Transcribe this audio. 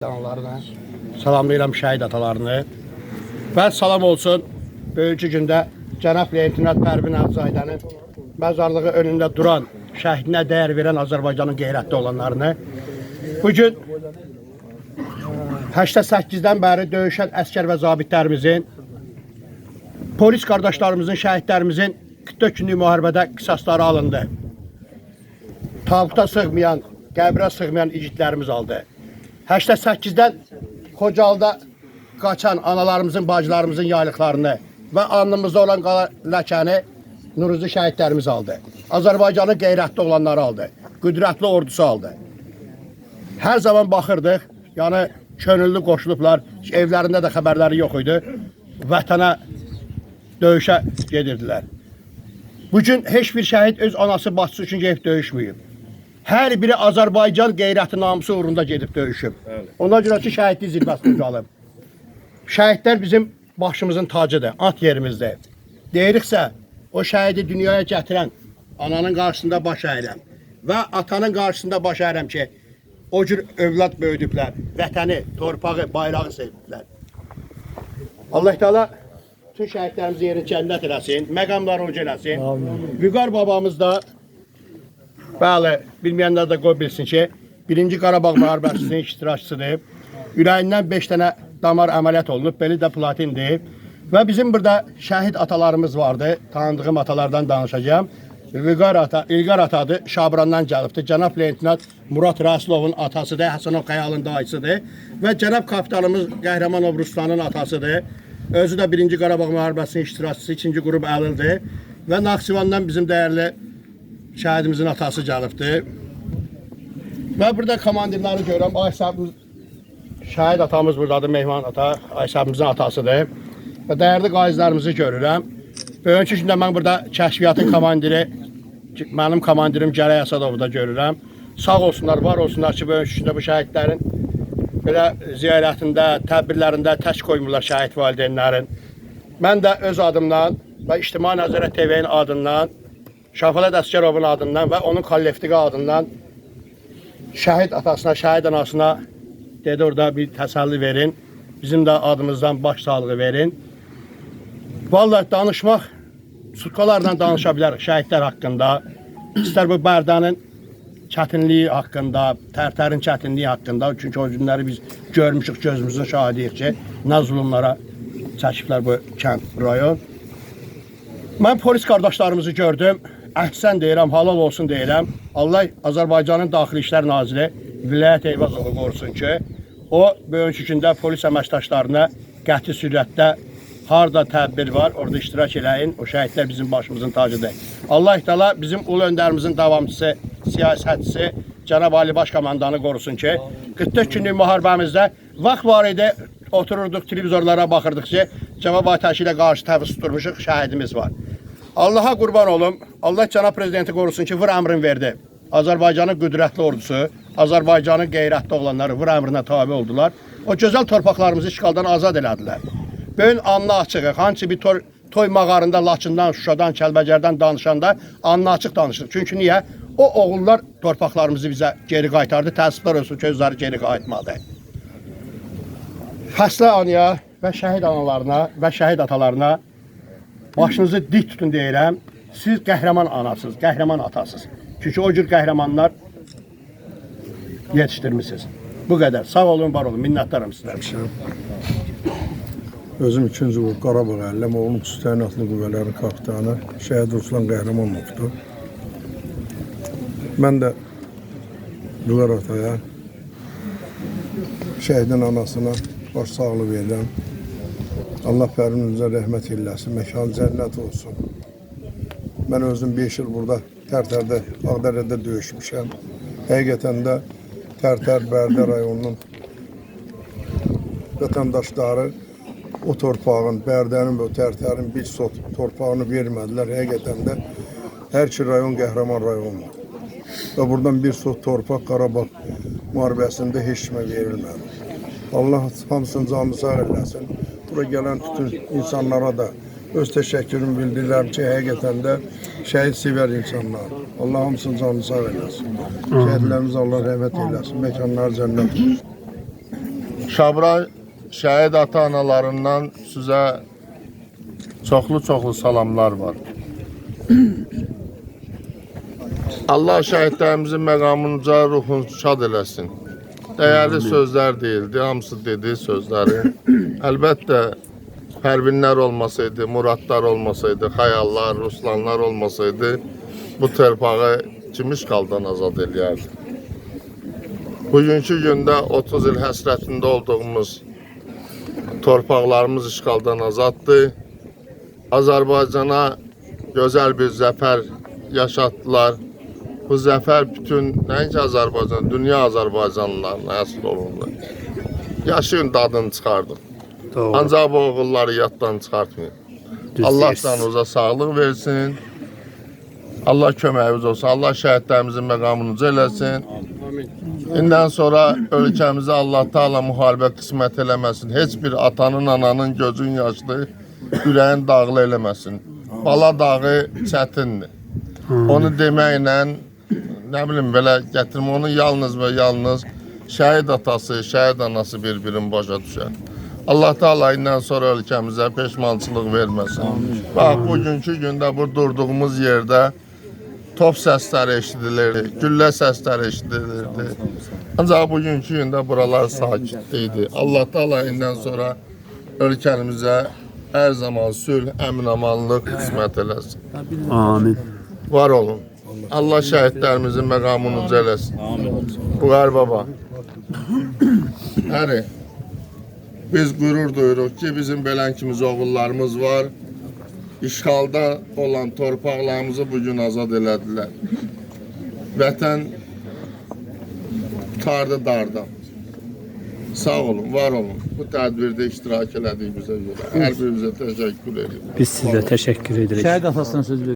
Analarına, salamlayıram şəhid atalarını və salam olsun böyücü gündə Cənab Leytenant Pərvin Əbzaydanın məzarlığı önündə duran, şəhidinə dəyər verən Azərbaycanın qeyrətli olanlarını. Bugün 88-dən bəri döyüşən əskər və zabitlərimizin, polis qardaşlarımızın, şəhidlərimizin 44 günlük müharibədə qisasları alındı. Tabuta sığmayan, qəbrə sığmayan igidlərimiz aldı. 88-dən Xocalda qaçan analarımızın, bacılarımızın yaylıqlarını və alnımızda olan ləkəni Nuruzi şəhidlərimiz aldı. Azərbaycanın qeyrətli olanları aldı. Qüdrətli ordusu aldı. Hər zaman baxırdıq, yəni könüllü qoşulublar, evlərində də xəbərləri yox idi. Vətənə döyüşə gedirdilər. Bugün heç bir şəhid öz anası, bacısı üçün gedib döyüşməyib. Hər biri Azərbaycan qeyrəti namusu uğrunda gedib döyüşüb. Ona görə ki, şəhidlik zirvəsini ucalıb. Şəhidlər bizim başımızın tacıdır, at yerimizdir. Deyiriksə, o şəhidi dünyaya gətirən ananın qarşısında baş əyirəm və atanın qarşısında baş əyirəm ki, o cür övlad böyüdüblər, vətəni, torpağı, bayrağı sevdilər. Allah Teala bütün şəhidlərimizin yerini cənnət eləsin, məqamları uca eləsin. Vüqar babamız da bəli, bilməyənlər də qoy bilsin ki, 1-ci Qarabağ müharibəsinin iştirakçısıdır. Ürəyindən 5 dənə damar əməliyyat olunub, beli də platindir. Və bizim burada şəhid atalarımız vardı, tanıdığım atalardan danışacağım. İlqar atadır, Şabrandan gəlibdir. Cənab Leytenant Murad Rəsilovun atasıdır, Həsənov Xəyalın dayısıdır. Və cənab kapitanımız Qəhrəmanov Ruslanın atasıdır. Özü də 1-ci Qarabağ müharibəsinin iştirakçısı, 2-ci qrup əlildir. Və Naxçıvandan bizim dəyərli şəhidimizin atası gəlibdir. Və burada komandirləri görürəm. Aysabımız, şəhid atamız buradadır, Mehman ata, Aysabımızın atasıdır. Və dəyərli qazilərimizi görürəm. Böyünkü gündə mən burada kəşfiyyatın komandiri, mənim komandirim Gərək Əsədovu da görürəm. Sağ olsunlar, var olsunlar ki, böyünkü gündə bu şəhidlərin belə ziyarətində, tədbirlərində tək qoymurlar şəhid valideynlərin. Mən də öz adımdan və İctimai Nəzarət TV-nin adından, Şafalat Əsgərovun adından və onun kollektivi adından şəhid atasına, şəhid anasına dedi orada bir təsəlli verin. Bizim də adımızdan baş sağlığı verin. Vallahi danışmaq, sutkalarla danışa bilərik şəhidlər haqqında. İstər bu Bərdanın çətinliyi haqqında, Tərtərin çətinliyi haqqında. Çünki o günləri biz görmüşük, gözümüzün şahidiyik ki, nə zulümlara çəkiblər bu kənd, rayon. Mən polis qardaşlarımızı gördüm. Əhsən deyirəm, halal olsun deyirəm. Allah Azərbaycanın Daxili İşlər Naziri Vilayət Eyvazovu qorusun ki, o böyünkü gündə polis əməkdaşlarına qəti sürətdə harda tədbir var, orada iştirak eləyin. O şəhidlər bizim başımızın tacıdır. Allah Teala bizim ulu öndərimizin davamçısı, siyasətçisi Cənab Ali Baş Komandanı qorusun ki, 44 günlük müharibəmizdə vaxt var idi, otururduq, televizorlara baxırdıq ki, cavab atəşi ilə qarşı təvis tutturmuşuq, şəhidimiz var. Allah'a qurban olum. Allah Cənab Prezidenti qorusun ki, vur əmrin verdi. Azərbaycanın qüdrətli ordusu, Azərbaycanın qeyrətli olanları vur əmrinə tabi oldular. O gözəl torpaqlarımızı işğaldan azad elədilər. Böyün anlı açıq, hansı bir toy mağarında Laçından, Şuşadan, Kəlbəcərdən danışanda anlı açıq danışır. Çünki niyə? O oğullar torpaqlarımızı bizə geri qaytardı. Təəssüflər olsun ki, özləri geri qayıtmadı. Xəstə anaya və şəhid analarına və şəhid atalarına başınızı dik tutun deyirəm. Siz qəhrəman anasınız, qəhrəman atasınız. Çünki o cür qəhrəmanlar yetişdirmişsiniz. Bu qədər. Sağ olun, var olun. Minnətdarım sizlərə. Özüm 2-ci qrup Qarabağ əllim, oğlum Təyinatlı Qüvvələrin kapitanı şəhid Ruslan Qəhrəmanovdur. Mən də Vüqar ataya, şəhidin anasına baş sağlığı verirəm. Allah Pərvinizə rəhmət eləsin, məkan cənnət olsun. Mən özüm 5 il burada Tərtərdə, Ağdərədə döyüşmüşəm. Həqiqətən də Tərtər, Bərdə rayonunun vətəndaşları o torpağın, Bərdənin və Tərtərin bir sot torpağını vermədilər. Həqiqətən də hər iki rayon qəhrəman rayondur. Və buradan bir sot torpaq Qarabağ müharibəsində heç kimə verilmədi. Allah hamısını canlı sağ eləsin. Bura gələn bütün insanlara da öz təşəkkürümü bildirirəm ki, həqiqətən də şəhid sevər insanlar. Allah hamısını canlı sağ eləsin. Şəhidlərimiz Allah rəhmət eləsin. Məkanlar cənnət olsun. Şabra şəhid ata-analarından sizə çoxlu salamlar var. Allah şəhidlərimizin məqamını uca, ruhunu şad eləsin. Dəyərli sözlər deyildi, hamısı dediyi sözləri. Əlbəttə, hərbinlər olmasaydı, muradlar olmasaydı, xəyallar, ruslanlar olmasaydı, bu torpağı kim işğaldan azad eləyərdi? Bugünkü gündə 30 il həsrətində olduğumuz torpaqlarımız işğaldan azaddır. Azərbaycana gözəl bir zəfər yaşatdılar. Bu zəfər bütün, nəinki Azərbaycan, dünya Azərbaycanlılarına həsil olundu. Yaşayın dadını çıxardıq. Ancaq bu oğulları yaddan çıxartmayın. Allah canınıza sağlıq versin. Allah köməyimiz olsun. Allah şəhidlərimizin məqamını uca eləsin. İndən sonra ölkəmizə Allah Taala müharibə qismət eləməsin. Heç bir atanın, ananın gözün yaşlı, ürəyin dağlı eləməsin. Bala dağı çətindir. Onu deməklə, nə bilim, belə gətirmə, onu yalnız və yalnız şəhid atası, şəhid anası bir-birini başa düşər. Allah Taala indən sonra ölkəmizə peşmançılıq verməsin. Bax, bugünkü gündə bu durduğumuz yerdə top səsləri eşidilirdi, güllə səsləri eşidilirdi. Ancaq bugünkü gündə buralar sakit idi. Allah Taala indən sonra ölkəmizə hər zaman sülh, əmin-amanlıq qismət eləsin. Amin. Var olun. Allah şəhidlərimizin məqamını uca eləsin. Buğar baba. Həri, biz qürur duyuruq ki, bizim belənkimiz oğullarımız var. İşğalda olan torpaqlarımızı bugün azad elədilər. Vətən tutardı dardan. Sağ olun, var olun. Bu tədbirdə iştirak elədiyimizə görə hər birimizə təşəkkür edirik. Biz sizə təşəkkür edirik. Şəhid atasına söz verir.